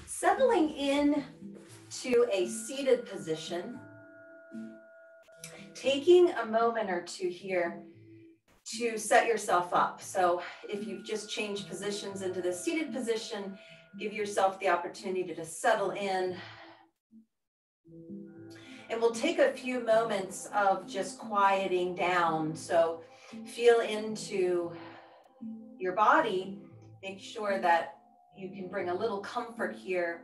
Settling in to a seated position, taking a moment or two here to set yourself up. So if you've just changed positions into the seated position, give yourself the opportunity to settle in. And we'll take a few moments of just quieting down. So feel into your body, make sure that you can bring a little comfort here.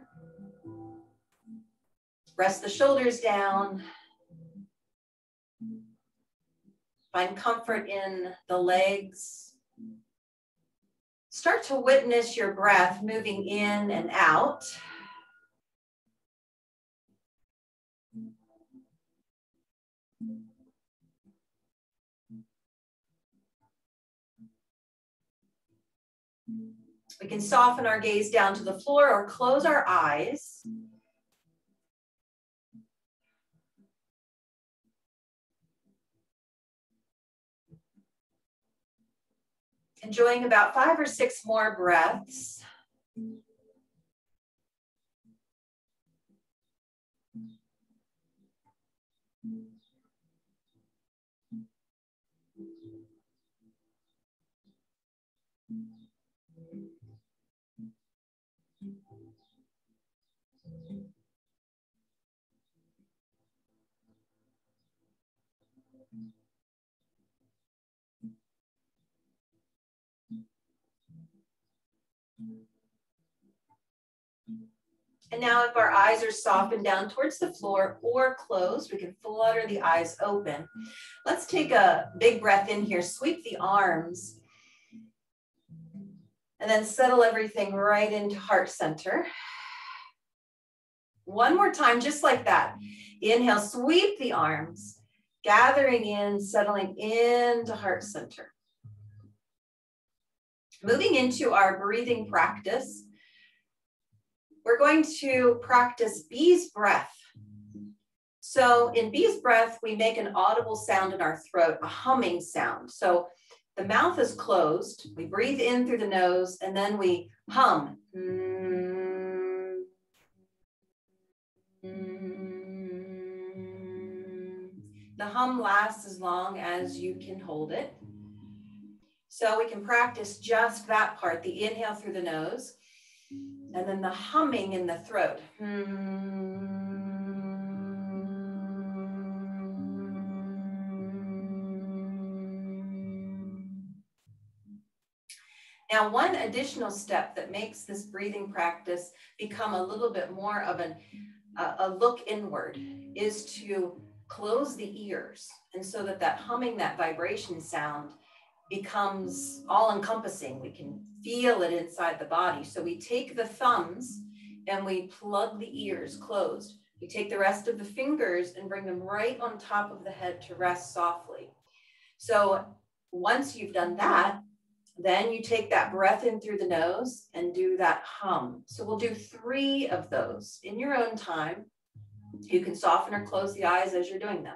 Rest the shoulders down. Find comfort in the legs. Start to witness your breath moving in and out. We can soften our gaze down to the floor or close our eyes. Enjoying about 5 or 6 more breaths. And now if our eyes are softened down towards the floor or closed, we can flutter the eyes open. Let's take a big breath in here, sweep the arms, and then settle everything right into heart center. One more time, just like that. Inhale, sweep the arms, gathering in, settling into heart center. Moving into our breathing practice, we're going to practice bee's breath. So in bee's breath, we make an audible sound in our throat, a humming sound. So the mouth is closed, we breathe in through the nose, and then we hum. The hum lasts as long as you can hold it. So we can practice just that part, the inhale through the nose, and then the humming in the throat. Now, one additional step that makes this breathing practice become a little bit more of a look inward is to close the ears. And so that humming, that vibration sound becomes all-encompassing. We can feel it inside the body. So we take the thumbs and we plug the ears closed. We take the rest of the fingers and bring them right on top of the head to rest softly. So once you've done that, then you take that breath in through the nose and do that hum. So we'll do 3 of those in your own time. You can soften or close the eyes as you're doing them.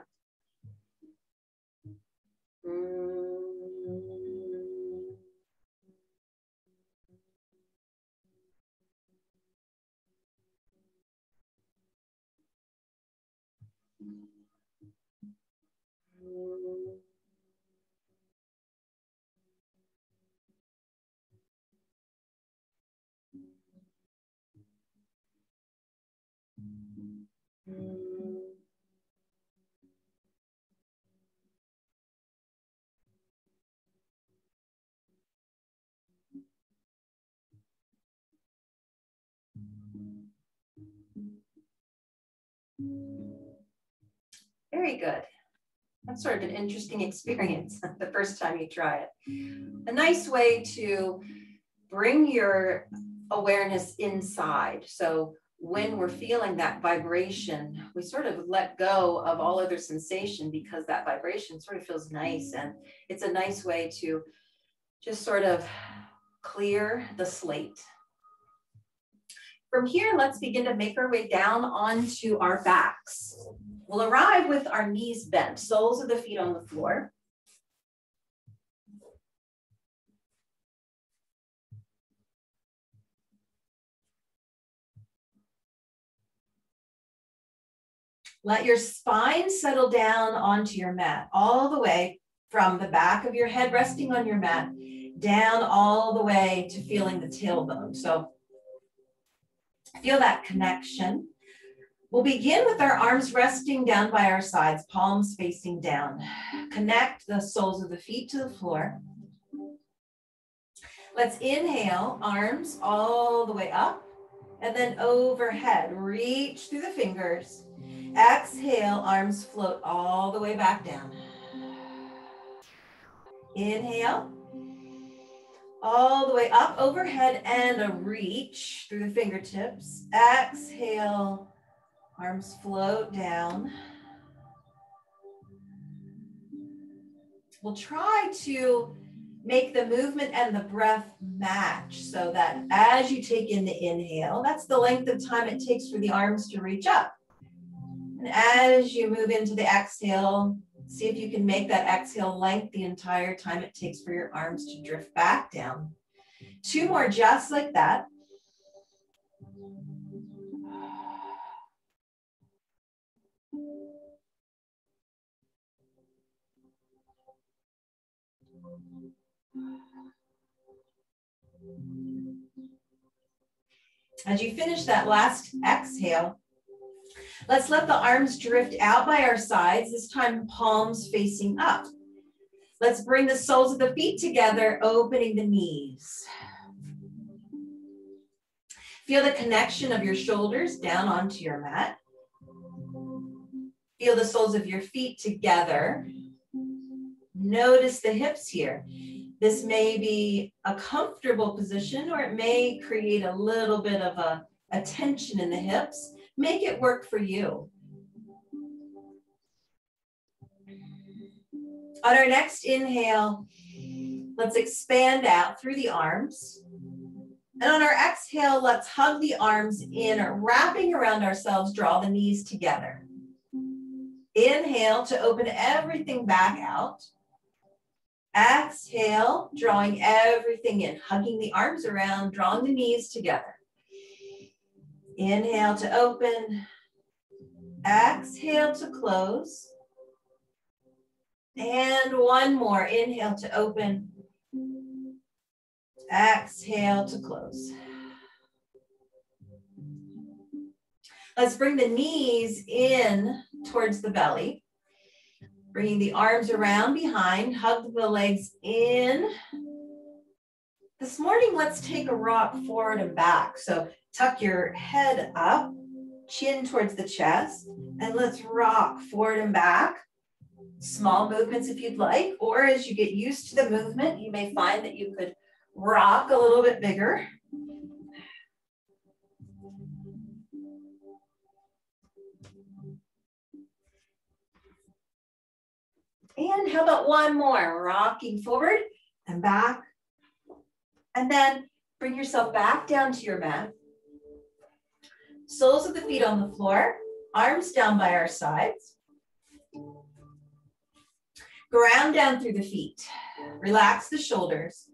Very good. That's sort of an interesting experience the first time you try it. A nice way to bring your awareness inside. So when we're feeling that vibration, we sort of let go of all other sensation because that vibration sort of feels nice. And it's a nice way to just sort of clear the slate. From here, let's begin to make our way down onto our backs. We'll arrive with our knees bent, soles of the feet on the floor. Let your spine settle down onto your mat, all the way from the back of your head resting on your mat, down all the way to feeling the tailbone. So feel that connection. We'll begin with our arms resting down by our sides, palms facing down. Connect the soles of the feet to the floor. Let's inhale, arms all the way up and then overhead. Reach through the fingers. Exhale, arms float all the way back down. Inhale, all the way up overhead and a reach through the fingertips. Exhale, arms float down. We'll try to make the movement and the breath match so that as you take in the inhale, that's the length of time it takes for the arms to reach up. And as you move into the exhale, see if you can make that exhale length the entire time it takes for your arms to drift back down. 2 more just like that. As you finish that last exhale, let's let the arms drift out by our sides, this time palms facing up. Let's bring the soles of the feet together, opening the knees. Feel the connection of your shoulders down onto your mat. Feel the soles of your feet together. Notice the hips here. This may be a comfortable position, or it may create a little bit of a tension in the hips. Make it work for you. On our next inhale, let's expand out through the arms. And on our exhale, let's hug the arms in, wrapping around ourselves, draw the knees together. Inhale to open everything back out. Exhale, drawing everything in, hugging the arms around, drawing the knees together. Inhale to open. Exhale to close. And one more. Inhale to open. Exhale to close. Let's bring the knees in towards the belly. Bringing the arms around behind, hug the legs in. This morning, let's take a rock forward and back. So tuck your head up, chin towards the chest, and let's rock forward and back. Small movements if you'd like, or as you get used to the movement, you may find that you could rock a little bit bigger. And how about one more? Rocking forward and back. And then bring yourself back down to your mat. Soles of the feet on the floor, arms down by our sides. Ground down through the feet. Relax the shoulders.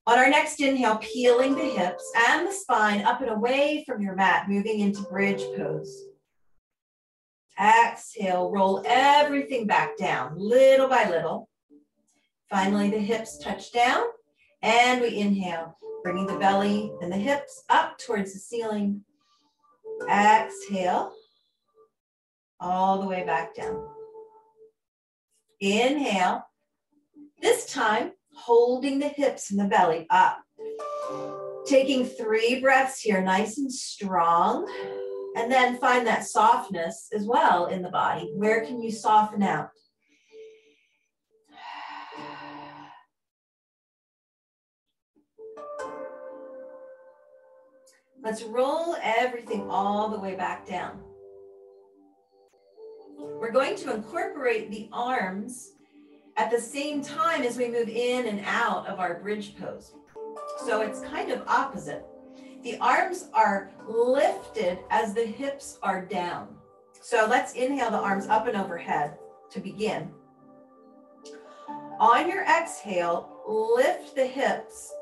On our next inhale, peeling the hips and the spine up and away from your mat, moving into bridge pose. Exhale, roll everything back down, little by little. Finally, the hips touch down, and we inhale, bringing the belly and the hips up towards the ceiling. Exhale, all the way back down. Inhale, this time, holding the hips and the belly up. Taking 3 breaths here, nice and strong. And then find that softness as well in the body. Where can you soften out? Let's roll everything all the way back down. We're going to incorporate the arms at the same time as we move in and out of our bridge pose. So it's kind of opposite. The arms are lifted as the hips are down. So let's inhale the arms up and overhead to begin. On your exhale, lift the hips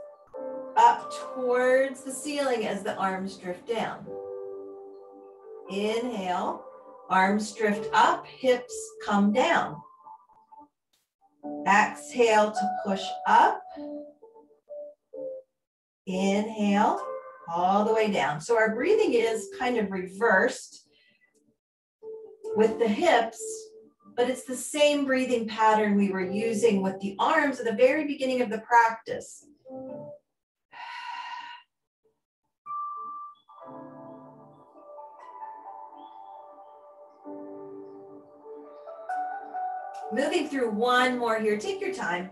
up towards the ceiling as the arms drift down. Inhale, Arms drift up, hips come down. Exhale to push up. Inhale, all the way down. So our breathing is kind of reversed with the hips, but it's the same breathing pattern we were using with the arms at the very beginning of the practice. Moving through one more here, take your time.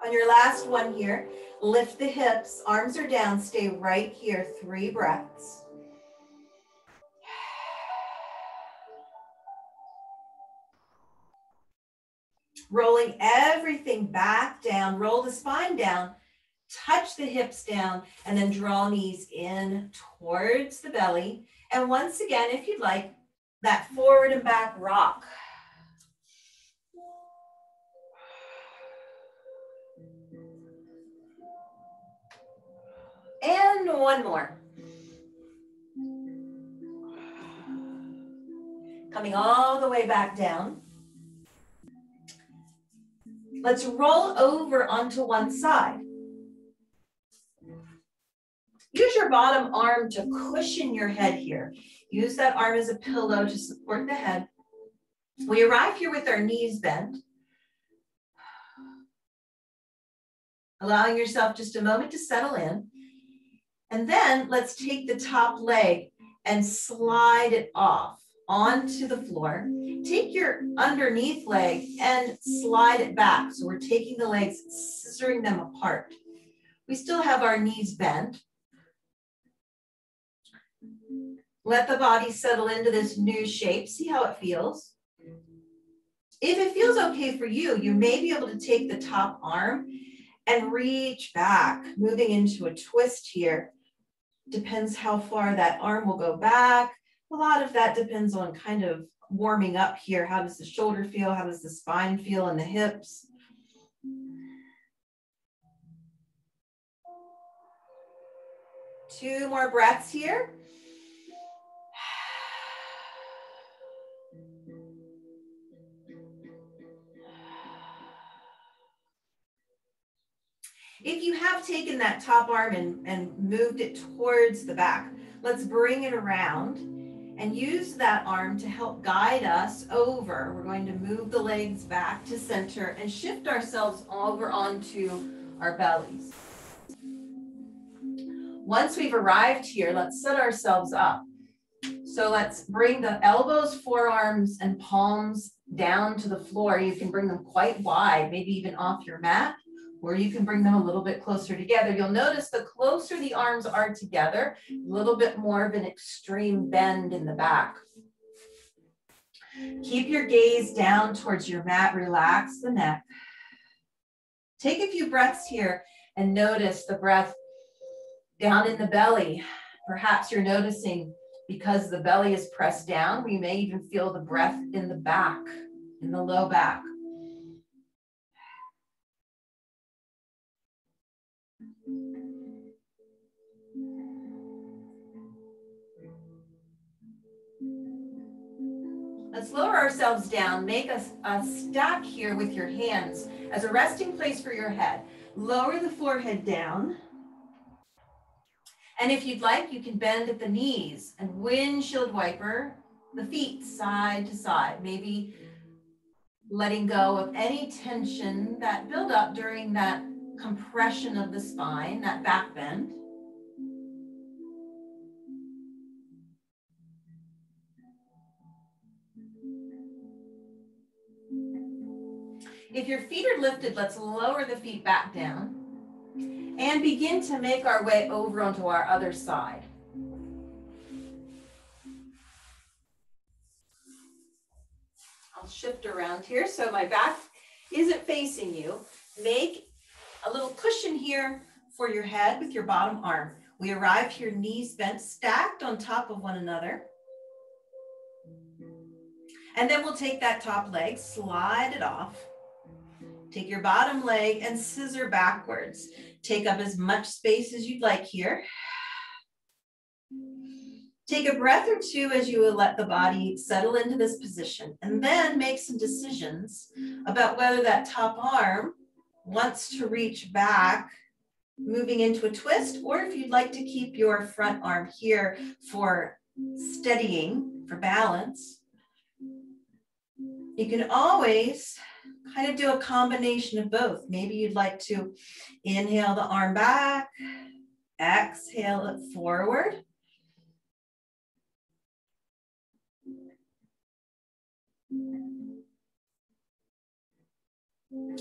On your last one here, lift the hips, arms are down, stay right here, 3 breaths. Rolling everything back down, roll the spine down, touch the hips down, and then draw knees in towards the belly. And once again, if you'd like, that forward and back rock. And one more. Coming all the way back down. Let's roll over onto one side. Use your bottom arm to cushion your head here. Use that arm as a pillow to support the head. We arrive here with our knees bent. Allowing yourself just a moment to settle in. And then let's take the top leg and slide it off onto the floor. Take your underneath leg and slide it back. So we're taking the legs, scissoring them apart. We still have our knees bent. Let the body settle into this new shape. See how it feels. If it feels okay for you, you may be able to take the top arm and reach back, moving into a twist here. Depends how far that arm will go back. A lot of that depends on kind of warming up here. How does the shoulder feel? How does the spine feel and the hips? Two more breaths here. If you have taken that top arm and moved it towards the back, let's bring it around and use that arm to help guide us over. We're going to move the legs back to center and shift ourselves over onto our bellies. Once we've arrived here, let's set ourselves up. So let's bring the elbows, forearms, and palms down to the floor. You can bring them quite wide, maybe even off your mat, or you can bring them a little bit closer together. You'll notice the closer the arms are together, a little bit more of an extreme bend in the back. Keep your gaze down towards your mat, relax the neck. Take a few breaths here and notice the breath down in the belly. Perhaps you're noticing because the belly is pressed down, we may even feel the breath in the back, in the low back. Let's lower ourselves down. Make a stack here with your hands as a resting place for your head. Lower the forehead down. And if you'd like, you can bend at the knees and windshield wiper the feet side to side. Maybe letting go of any tension that built up during that compression of the spine, that back bend. If your feet are lifted, let's lower the feet back down and begin to make our way over onto our other side. I'll shift around here so my back isn't facing you. Make a little cushion here for your head with your bottom arm. We arrive here, knees bent, stacked on top of one another. And then we'll take that top leg, slide it off. Take your bottom leg and scissor backwards. Take up as much space as you'd like here. Take a breath or two as you let the body settle into this position, and then make some decisions about whether that top arm wants to reach back, moving into a twist, or if you'd like to keep your front arm here for steadying, for balance. You can always kind of do a combination of both. Maybe you'd like to inhale the arm back, exhale it forward.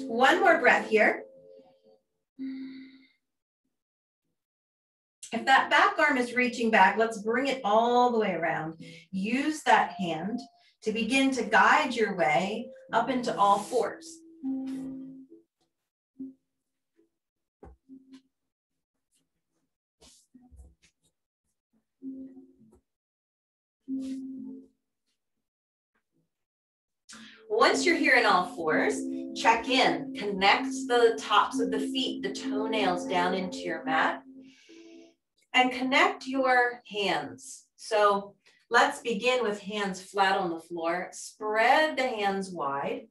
One more breath here. If that back arm is reaching back, let's bring it all the way around. Use that hand to begin to guide your way up into all fours. Once you're here in all fours, check in, connect the tops of the feet, the toenails down into your mat, and connect your hands. So let's begin with hands flat on the floor. Spread the hands wide.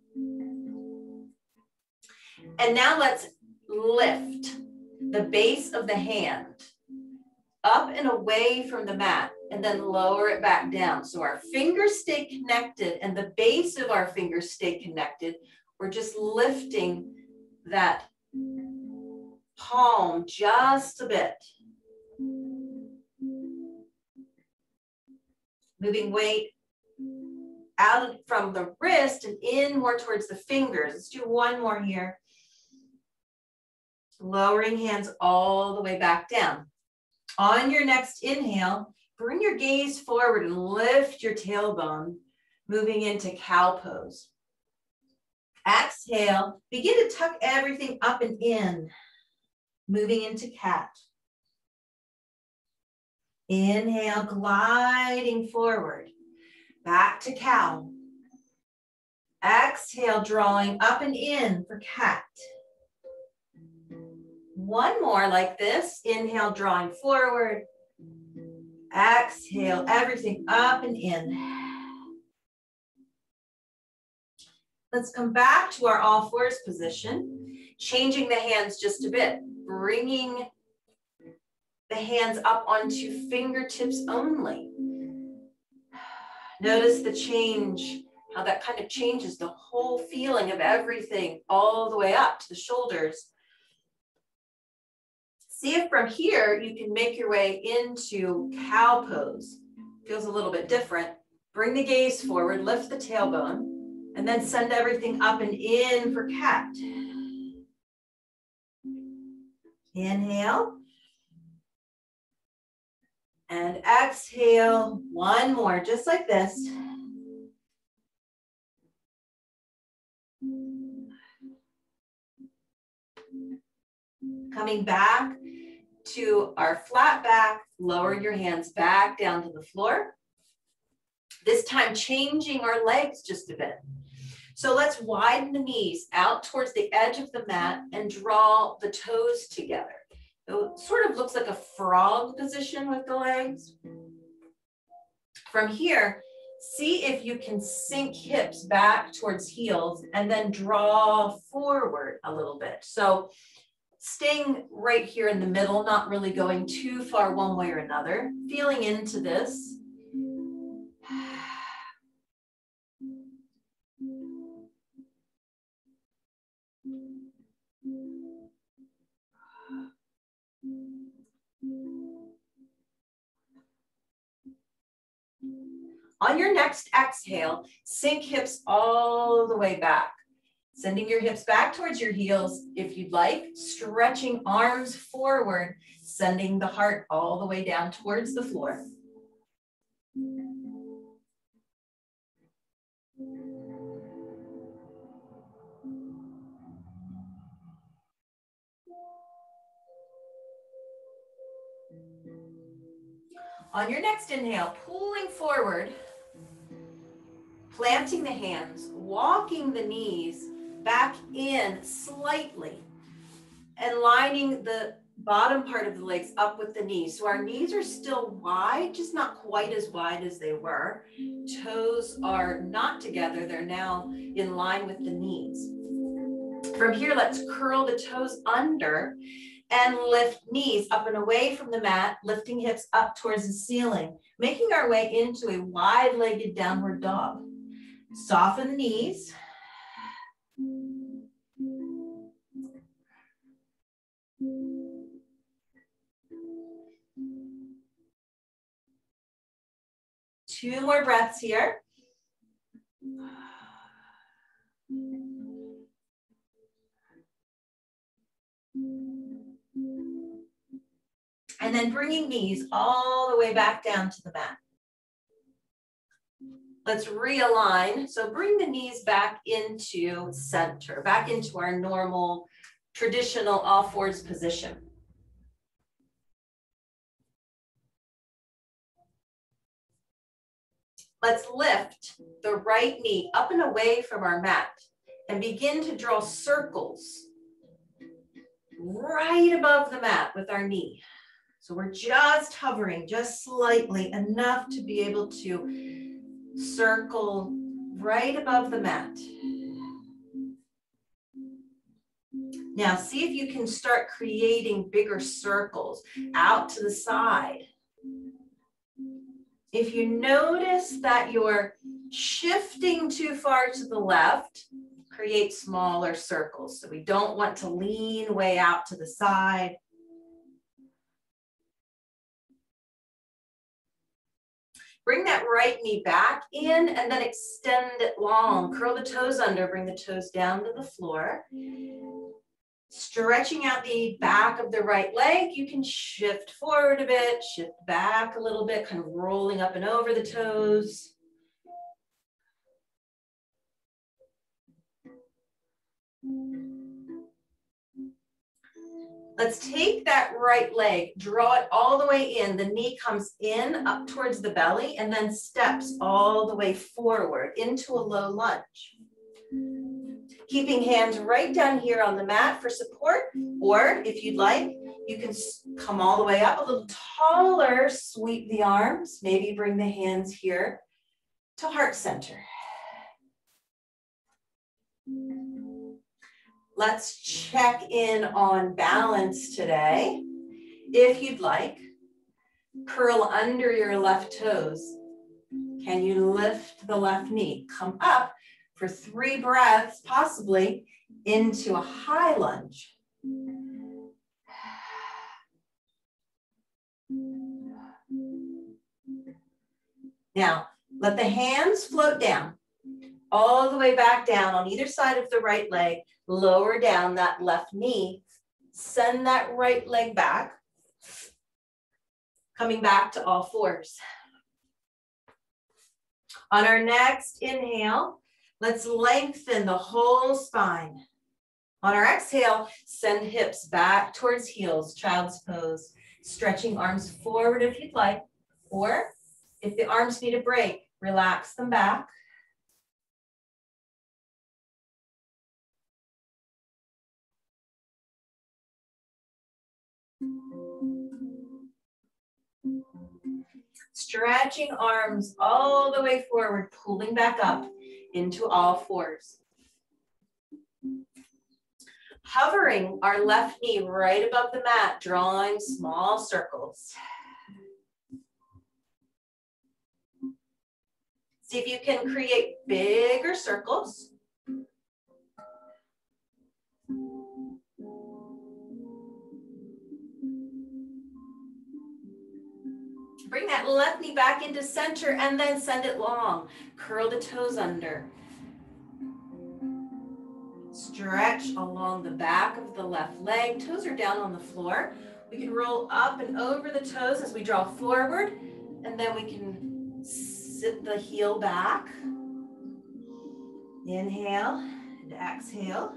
And now let's lift the base of the hand up and away from the mat, and then lower it back down. So our fingers stay connected and the base of our fingers stay connected. We're just lifting that palm just a bit. Moving weight out from the wrist and in more towards the fingers. Let's do one more here. Lowering hands all the way back down. On your next inhale, bring your gaze forward and lift your tailbone, moving into cow pose. Exhale, begin to tuck everything up and in, moving into cat. Inhale, gliding forward, back to cow. Exhale, drawing up and in for cat. One more like this. Inhale, drawing forward. Exhale, everything up and in. Let's come back to our all fours position, changing the hands just a bit, bringing the hands up onto fingertips only. Notice the change, how that kind of changes the whole feeling of everything all the way up to the shoulders. See if from here you can make your way into cow pose. Feels a little bit different. Bring the gaze forward, lift the tailbone, and then send everything up and in for cat. Inhale. And exhale, one more, just like this. Coming back to our flat back, lower your hands back down to the floor. This time changing our legs just a bit. So let's widen the knees out towards the edge of the mat and draw the toes together. It sort of looks like a frog position with the legs. From here, see if you can sink hips back towards heels and then draw forward a little bit. So staying right here in the middle, not really going too far one way or another, feeling into this. On your next exhale, sink hips all the way back. Sending your hips back towards your heels if you'd like, stretching arms forward, sending the heart all the way down towards the floor. On your next inhale, pulling forward, planting the hands, walking the knees back in slightly, and lining the bottom part of the legs up with the knees. So our knees are still wide, just not quite as wide as they were. Toes are not together. They're now in line with the knees. From here, let's curl the toes under and lift knees up and away from the mat, lifting hips up towards the ceiling, making our way into a wide-legged downward dog. Soften the knees. Two more breaths here. And then bringing knees all the way back down to the mat. Let's realign. So bring the knees back into center, back into our normal, traditional all fours position. Let's lift the right knee up and away from our mat and begin to draw circles right above the mat with our knee. So we're just hovering, just slightly, enough to be able to circle right above the mat. Now see if you can start creating bigger circles out to the side. If you notice that you're shifting too far to the left, create smaller circles. So we don't want to lean way out to the side. Bring that right knee back in and then extend it long. Curl the toes under, bring the toes down to the floor. Stretching out the back of the right leg, you can shift forward a bit, shift back a little bit, kind of rolling up and over the toes. Let's take that right leg, draw it all the way in. The knee comes in up towards the belly and then steps all the way forward into a low lunge. Keeping hands right down here on the mat for support, or if you'd like, you can come all the way up a little taller, sweep the arms, maybe bring the hands here to heart center. Let's check in on balance today. If you'd like, curl under your left toes. Can you lift the left knee? Come up for 3 breaths, possibly into a high lunge. Now, let the hands float down, all the way back down on either side of the right leg. Lower down that left knee. Send that right leg back, coming back to all fours. On our next inhale, let's lengthen the whole spine. On our exhale, send hips back towards heels, child's pose, stretching arms forward if you'd like, or if the arms need a break, relax them back. Stretching arms all the way forward, pulling back up into all fours. Hovering our left knee right above the mat, drawing small circles. See if you can create bigger circles. Bring that left knee back into center and then send it long. Curl the toes under. Stretch along the back of the left leg. Toes are down on the floor. We can roll up and over the toes as we draw forward, and then we can sit the heel back. Inhale and exhale.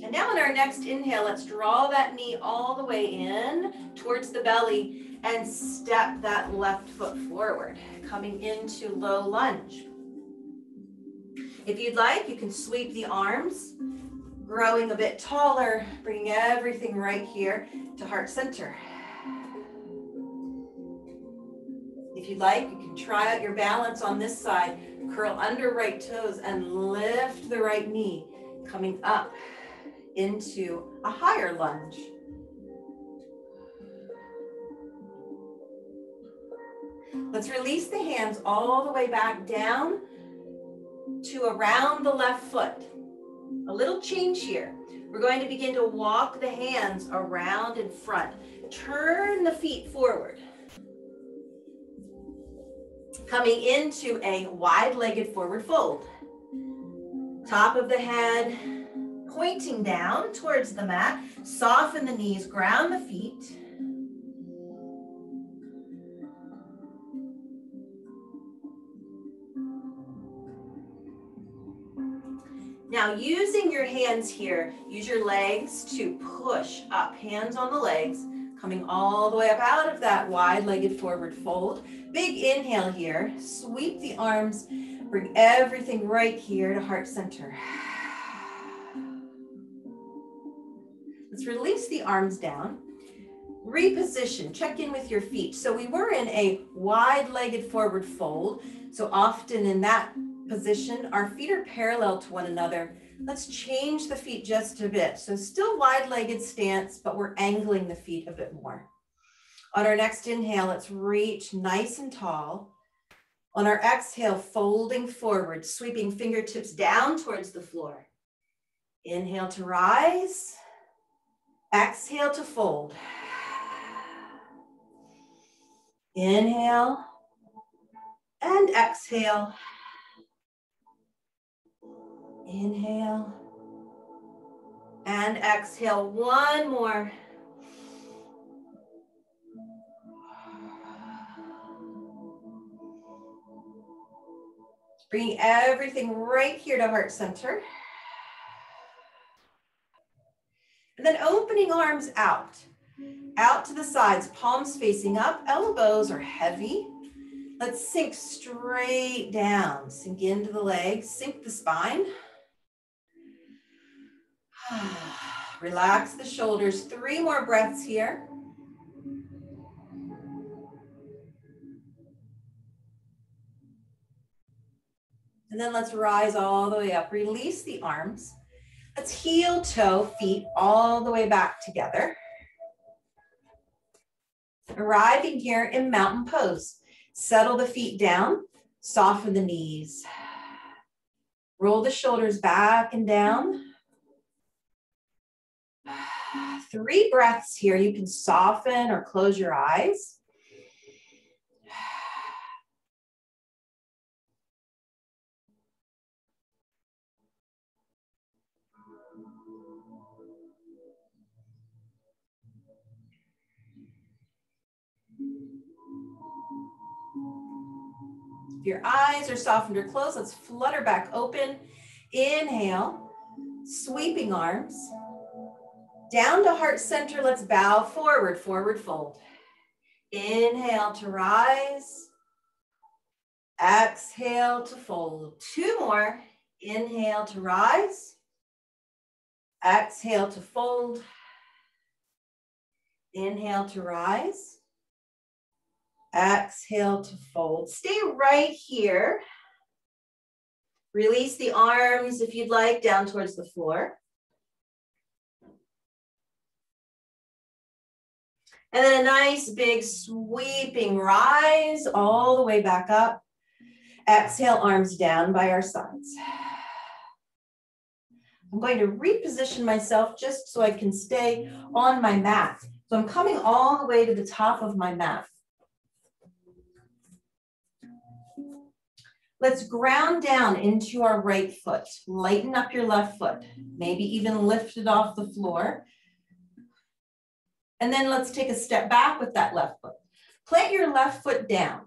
And now on our next inhale, let's draw that knee all the way in towards the belly and step that left foot forward, coming into low lunge. If you'd like, you can sweep the arms, growing a bit taller, bringing everything right here to heart center. If you'd like, you can try out your balance on this side. Curl under right toes and lift the right knee, coming up into a higher lunge. Let's release the hands all the way back down to around the left foot. A little change here. We're going to begin to walk the hands around in front. Turn the feet forward. Coming into a wide-legged forward fold. Top of the head pointing down towards the mat. Soften the knees, ground the feet. Now, using your hands here, use your legs to push up, hands on the legs, coming all the way up out of that wide-legged forward fold. Big inhale here, sweep the arms, bring everything right here to heart center. Let's release the arms down. Reposition, check in with your feet. So we were in a wide-legged forward fold. So often in that position, our feet are parallel to one another. Let's change the feet just a bit. So still wide-legged stance, but we're angling the feet a bit more. On our next inhale, let's reach nice and tall. On our exhale, folding forward, sweeping fingertips down towards the floor. Inhale to rise. Exhale to fold. Inhale and exhale. Inhale and exhale. One more. Bringing everything right here to heart center. And then opening arms out to the sides, palms facing up, elbows are heavy. Let's sink straight down, sink into the legs, sink the spine. Relax the shoulders. 3 more breaths here. And then let's rise all the way up. Release the arms. Let's heel, toe, feet all the way back together. Arriving here in mountain pose. Settle the feet down, soften the knees. Roll the shoulders back and down. 3 breaths here. You can soften or close your eyes. If your eyes are softened or closed, let's flutter back open. Inhale, sweeping arms. Down to heart center, let's bow forward, forward fold. Inhale to rise. Exhale to fold. 2 more. Inhale to rise. Exhale to fold. Inhale to rise. Exhale to fold. Stay right here. Release the arms if you'd like down towards the floor. And then a nice big sweeping rise all the way back up. Exhale, arms down by our sides. I'm going to reposition myself just so I can stay on my mat. So I'm coming all the way to the top of my mat. Let's ground down into our right foot. Lighten up your left foot. Maybe even lift it off the floor. And then let's take a step back with that left foot. Plant your left foot down.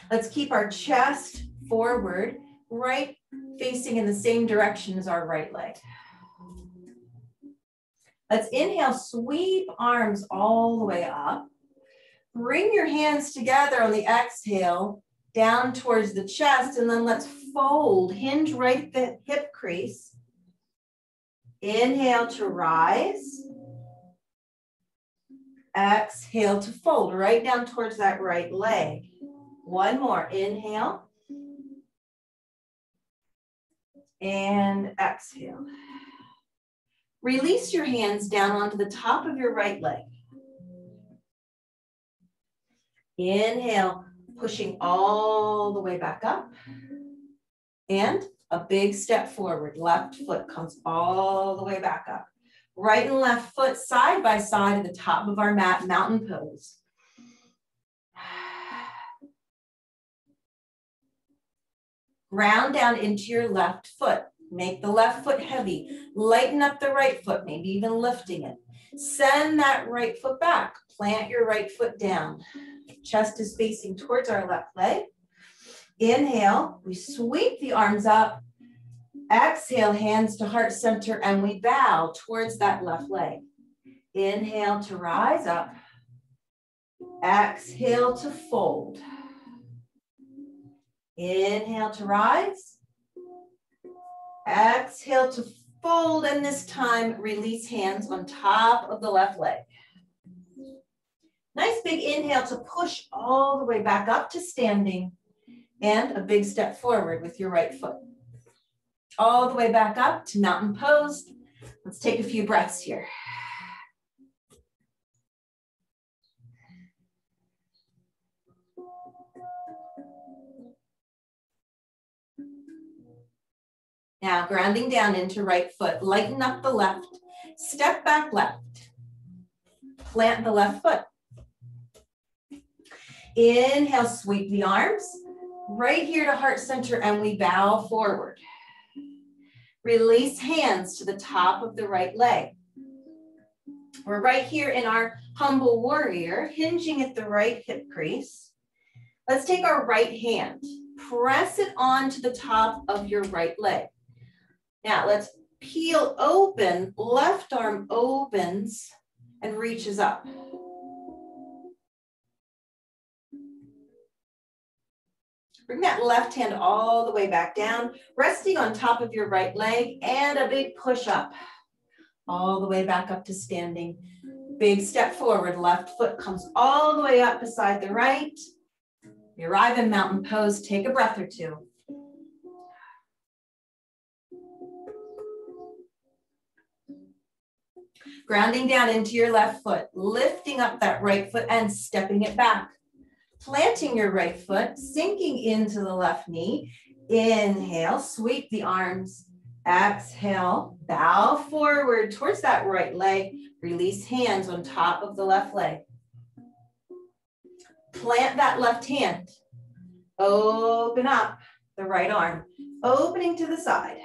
Let's keep our chest forward, right facing in the same direction as our right leg. Let's inhale, sweep arms all the way up. Bring your hands together on the exhale, down towards the chest, and then let's fold, hinge right at the hip crease. Inhale to rise. Exhale to fold right down towards that right leg. One more, inhale. And exhale. Release your hands down onto the top of your right leg. Inhale, pushing all the way back up. And a big step forward. Left foot comes all the way back up. Right and left foot side by side at the top of our mat, mountain pose. Ground down into your left foot. Make the left foot heavy. Lighten up the right foot, maybe even lifting it. Send that right foot back. Plant your right foot down. Chest is facing towards our left leg. Inhale, we sweep the arms up. Exhale, hands to heart center, and we bow towards that left leg. Inhale to rise up. Exhale to fold. Inhale to rise. Exhale to fold, and this time release hands on top of the left leg. Nice big inhale to push all the way back up to standing, and a big step forward with your right foot. All the way back up to mountain pose. Let's take a few breaths here. Now grounding down into right foot, lighten up the left, step back left, plant the left foot. Inhale, sweep the arms, right here to heart center, and we bow forward. Release hands to the top of the right leg. We're right here in our humble warrior, hinging at the right hip crease. Let's take our right hand, press it onto the top of your right leg. Now let's peel open, left arm opens and reaches up. Bring that left hand all the way back down, resting on top of your right leg, and a big push up. All the way back up to standing. Big step forward, left foot comes all the way up beside the right. You arrive in mountain pose, take a breath or two. Grounding down into your left foot, lifting up that right foot and stepping it back. Planting your right foot, sinking into the left knee. Inhale, sweep the arms. Exhale, bow forward towards that right leg. Release hands on top of the left leg. Plant that left hand. Open up the right arm, opening to the side.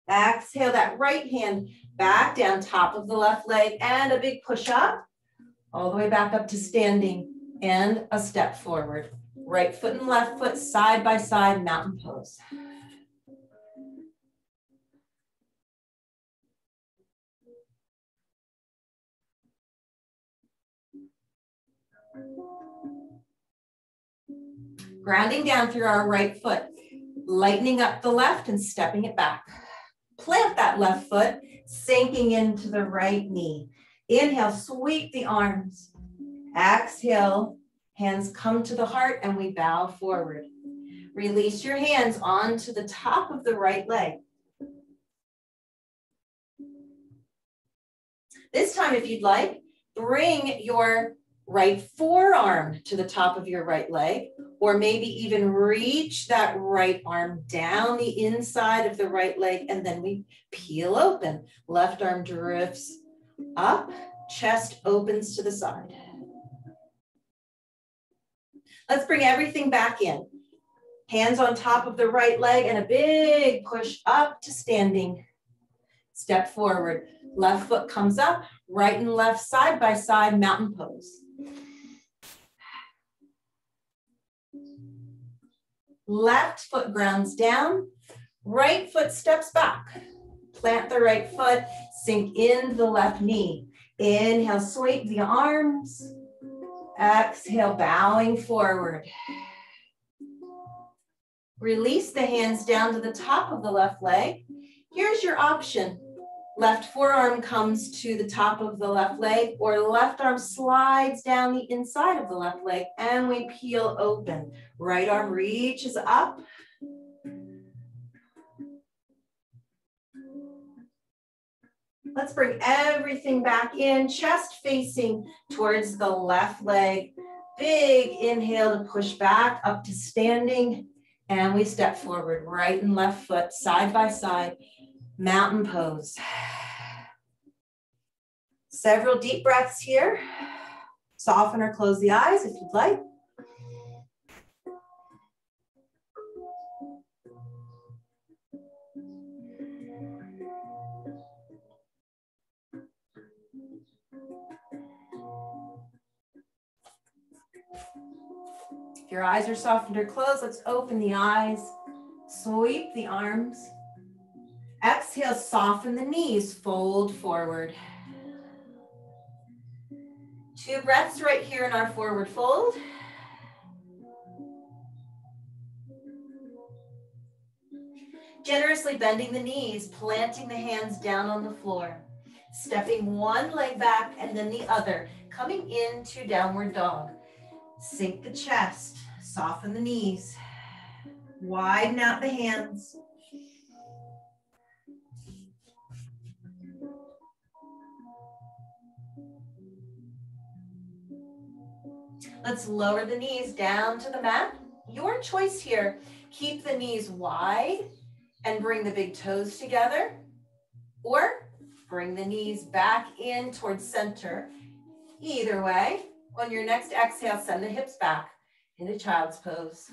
Exhale that right hand back down top of the left leg and a big push up. All the way back up to standing and a step forward. Right foot and left foot side by side, mountain pose. Grounding down through our right foot, lightening up the left and stepping it back. Plant that left foot, sinking into the right knee. Inhale, sweep the arms. Exhale, hands come to the heart and we bow forward. Release your hands onto the top of the right leg. This time, if you'd like, bring your right forearm to the top of your right leg, or maybe even reach that right arm down the inside of the right leg, and then we peel open. Left arm drifts up, chest opens to the side. Let's bring everything back in. Hands on top of the right leg and a big push up to standing. Step forward. Left foot comes up, right and left side by side, mountain pose. Left foot grounds down, right foot steps back. Plant the right foot, sink into the left knee. Inhale, sweep the arms. Exhale, bowing forward. Release the hands down to the top of the left leg. Here's your option. Left forearm comes to the top of the left leg, or left arm slides down the inside of the left leg, and we peel open. Right arm reaches up. Let's bring everything back in, chest facing towards the left leg. Big inhale to push back up to standing, and we step forward, right and left foot, side by side, mountain pose. Several deep breaths here. Soften or close the eyes if you'd like. If your eyes are softened or closed, let's open the eyes. Sweep the arms. Exhale, soften the knees, fold forward. 2 breaths right here in our forward fold. Generously bending the knees, planting the hands down on the floor. Stepping one leg back and then the other, coming into downward dog. Sink the chest, soften the knees, widen out the hands. Let's lower the knees down to the mat. Your choice here. Keep the knees wide and bring the big toes together, or bring the knees back in towards center. Either way, on your next exhale, send the hips back into child's pose.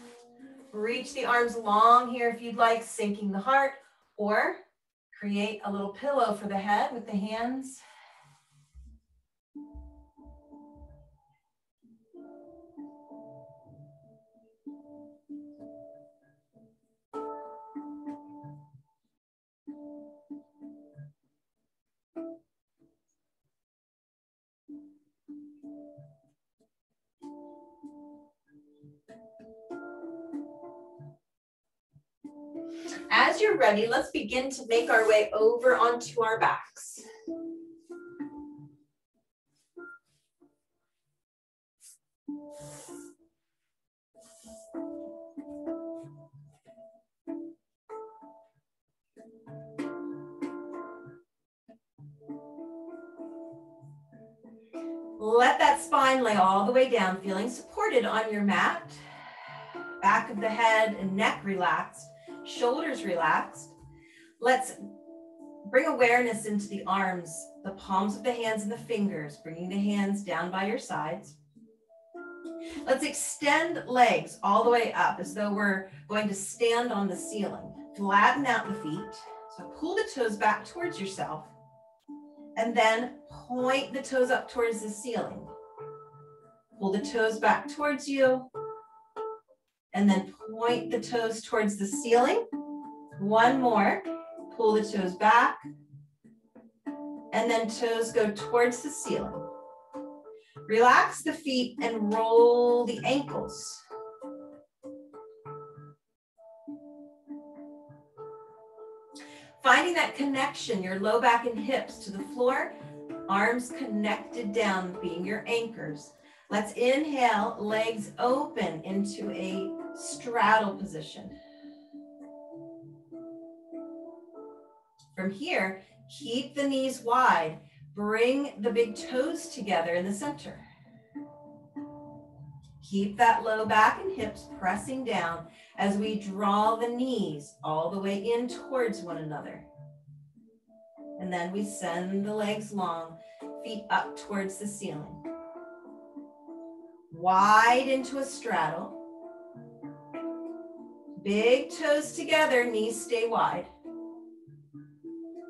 Reach the arms long here if you'd like, sinking the heart, or create a little pillow for the head with the hands. As you're ready, let's begin to make our way over onto our backs. Let that spine lay all the way down, feeling supported on your mat. Back of the head and neck relaxed, shoulders relaxed. Let's bring awareness into the arms, the palms of the hands and the fingers, bringing the hands down by your sides. Let's extend legs all the way up as though we're going to stand on the ceiling. Flatten out the feet. So pull the toes back towards yourself and then point the toes up towards the ceiling. Pull the toes back towards you and then point the toes towards the ceiling. One more. Pull the toes back and then toes go towards the ceiling. Relax the feet and roll the ankles. Finding that connection, your low back and hips to the floor, arms connected down, being your anchors. Let's inhale, legs open into a straddle position. From here, keep the knees wide. Bring the big toes together in the center. Keep that low back and hips pressing down as we draw the knees all the way in towards one another. And then we send the legs long, feet up towards the ceiling. Wide into a straddle. Big toes together, knees stay wide.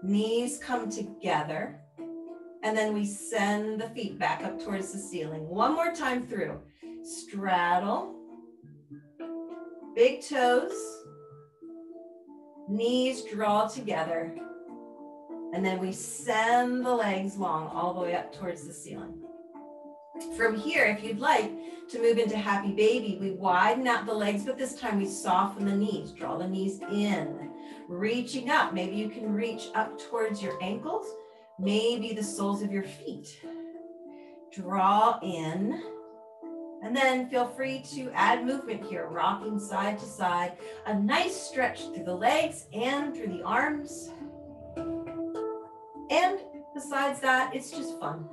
Knees come together. And then we send the feet back up towards the ceiling. One more time through. Straddle. Big toes. Knees draw together. And then we send the legs long all the way up towards the ceiling. From here, if you'd like to move into happy baby, we widen out the legs, but this time we soften the knees. Draw the knees in, reaching up. Maybe you can reach up towards your ankles, maybe the soles of your feet. Draw in, and then feel free to add movement here, rocking side to side. A nice stretch through the legs and through the arms. And besides that, it's just fun.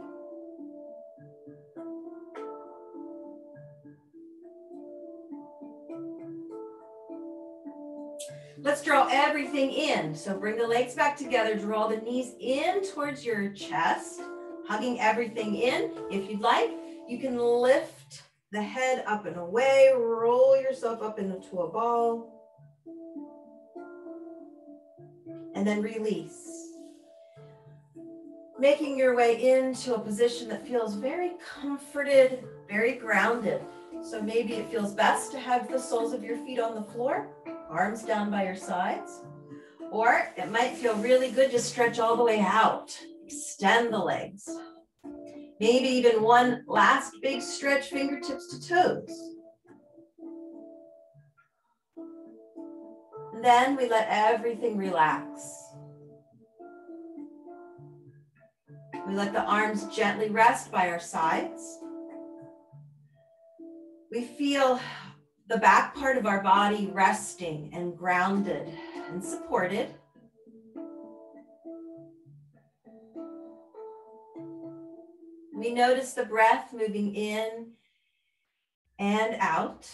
Let's draw everything in. So bring the legs back together, draw the knees in towards your chest, hugging everything in. If you'd like, you can lift the head up and away, roll yourself up into a ball, and then release. Making your way into a position that feels very comforted, very grounded. So maybe it feels best to have the soles of your feet on the floor, arms down by your sides, or it might feel really good to stretch all the way out, extend the legs. Maybe even one last big stretch, fingertips to toes. And then we let everything relax. We let the arms gently rest by our sides. We feel the back part of our body resting and grounded and supported. We notice the breath moving in and out.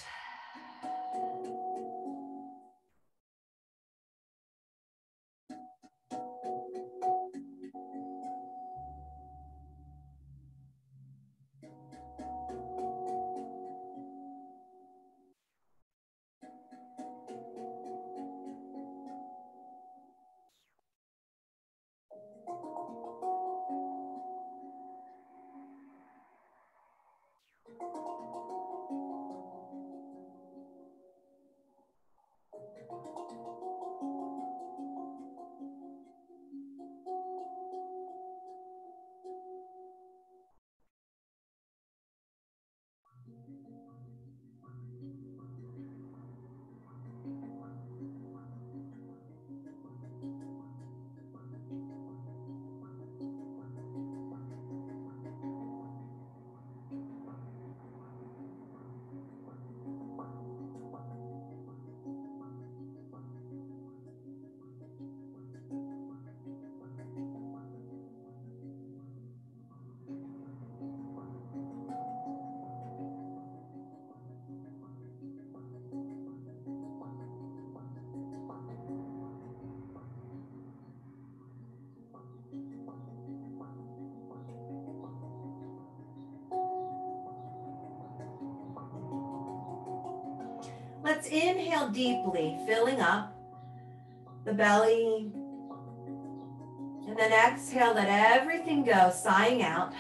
Let's inhale deeply, filling up the belly. And then exhale, let everything go, sighing out.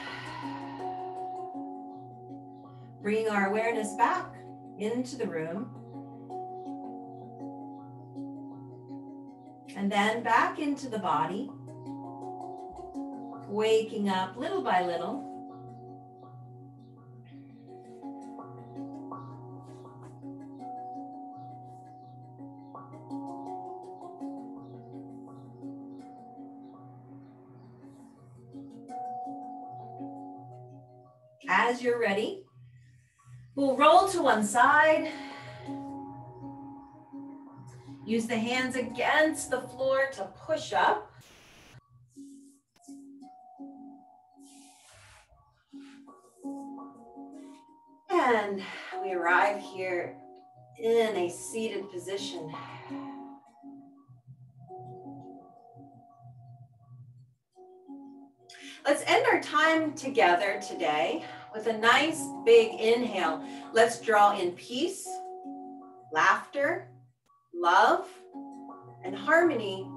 Bring our awareness back into the room. And then back into the body. Waking up little by little. As you're ready, we'll roll to one side. Use the hands against the floor to push up. And we arrive here in a seated position. Let's end our time together today with a nice big inhale. Let's draw in peace, laughter, love, and harmony.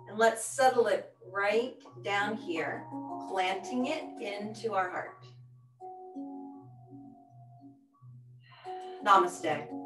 And let's settle it right down here, planting it into our heart. Namaste.